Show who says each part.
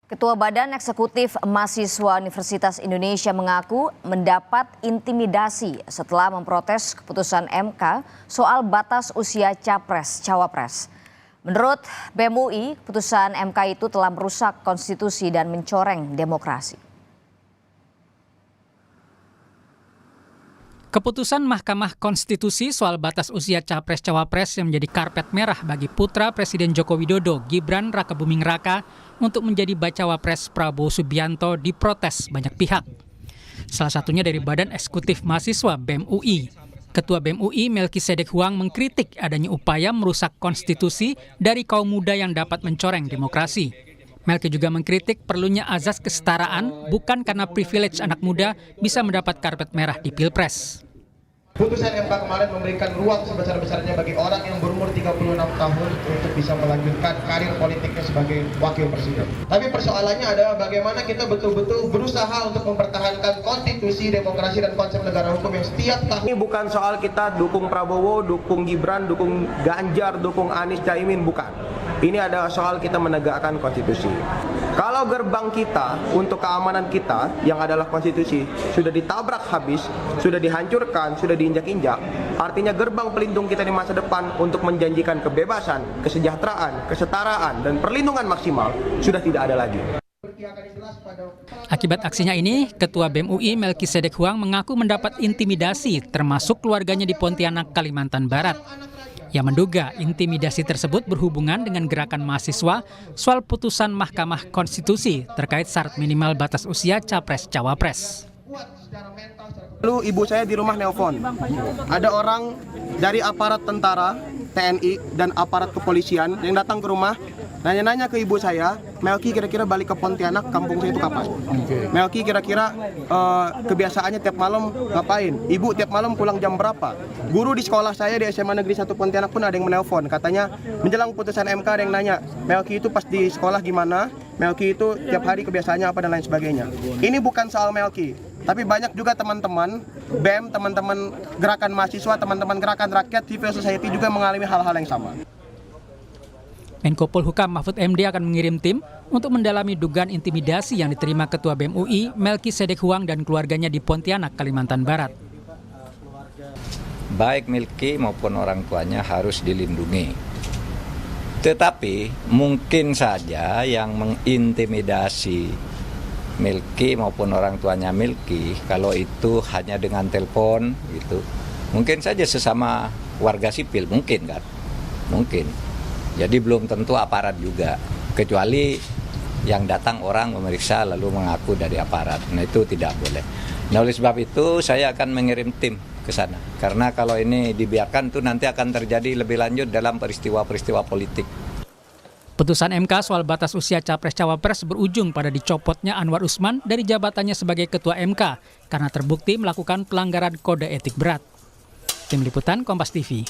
Speaker 1: Ketua Badan Eksekutif Mahasiswa Universitas Indonesia mengaku mendapat intimidasi setelah memprotes keputusan MK soal batas usia Capres-Cawapres. Menurut BEM UI, keputusan MK itu telah merusak konstitusi dan mencoreng demokrasi.
Speaker 2: Keputusan Mahkamah Konstitusi soal batas usia Capres-Cawapres yang menjadi karpet merah bagi putra Presiden Joko Widodo, Gibran Rakebuming Raka, untuk menjadi bacawa pres Prabowo Subianto diprotes banyak pihak. Salah satunya dari Badan Eksekutif Mahasiswa BEM UI. Ketua BEM UI Melkisedek Huang mengkritik adanya upaya merusak konstitusi dari kaum muda yang dapat mencoreng demokrasi. Melki juga mengkritik perlunya azas kesetaraan bukan karena privilege anak muda bisa mendapat karpet merah di Pilpres.
Speaker 3: Putusan MK kemarin memberikan ruang sebesar-besarnya bagi orang yang berumur 36 tahun untuk bisa melanjutkan karir politiknya sebagai wakil presiden. Tapi persoalannya adalah bagaimana kita betul-betul berusaha untuk mempertahankan konstitusi, demokrasi, dan konsep negara hukum yang setiap tahun.
Speaker 4: Ini bukan soal kita dukung Prabowo, dukung Gibran, dukung Ganjar, dukung Anies, Caimin, bukan. Ini adalah soal kita menegakkan konstitusi. Kalau gerbang kita untuk keamanan kita yang adalah konstitusi sudah ditabrak habis, sudah dihancurkan, sudah diinjak-injak, artinya gerbang pelindung kita di masa depan untuk menjanjikan kebebasan, kesejahteraan, kesetaraan, dan perlindungan maksimal sudah tidak ada lagi.
Speaker 2: Akibat aksinya ini, Ketua BEM UI Melkisedek Huang mengaku mendapat intimidasi termasuk keluarganya di Pontianak, Kalimantan Barat. Ia menduga intimidasi tersebut berhubungan dengan gerakan mahasiswa soal putusan Mahkamah Konstitusi terkait syarat minimal batas usia Capres-Cawapres.
Speaker 4: Lalu ibu saya di rumah nelpon, ada orang dari aparat tentara, TNI, dan aparat kepolisian yang datang ke rumah, nanya-nanya ke ibu saya, Melki kira-kira balik ke Pontianak, kampung saya itu kapan? Melki kira-kira kebiasaannya tiap malam ngapain? Ibu tiap malam pulang jam berapa? Guru di sekolah saya di SMA Negeri 1 Pontianak pun ada yang menelpon, katanya menjelang putusan MK ada yang nanya, Melki itu pas di sekolah gimana? Melki itu tiap hari kebiasaannya apa dan lain sebagainya. Ini bukan soal Melki, tapi banyak juga teman-teman BEM, teman-teman gerakan mahasiswa, teman-teman gerakan rakyat, civil society juga mengalami hal-hal yang sama.
Speaker 2: Menko Polhukam Mahfud MD akan mengirim tim untuk mendalami dugaan intimidasi yang diterima Ketua BEM UI Melkisedek Huang dan keluarganya di Pontianak, Kalimantan Barat.
Speaker 5: Baik Melki maupun orang tuanya harus dilindungi. Tetapi mungkin saja yang mengintimidasi Melki maupun orang tuanya Melki, kalau itu hanya dengan telepon gitu, mungkin saja sesama warga sipil, mungkin kan, mungkin. Jadi belum tentu aparat juga, kecuali yang datang orang memeriksa lalu mengaku dari aparat. Nah itu tidak boleh. Nah oleh sebab itu saya akan mengirim tim ke sana, karena kalau ini dibiarkan tuh nanti akan terjadi lebih lanjut dalam peristiwa-peristiwa politik.
Speaker 2: Putusan MK soal batas usia Capres-Cawapres berujung pada dicopotnya Anwar Usman dari jabatannya sebagai Ketua MK karena terbukti melakukan pelanggaran kode etik berat. Tim Liputan Kompas TV.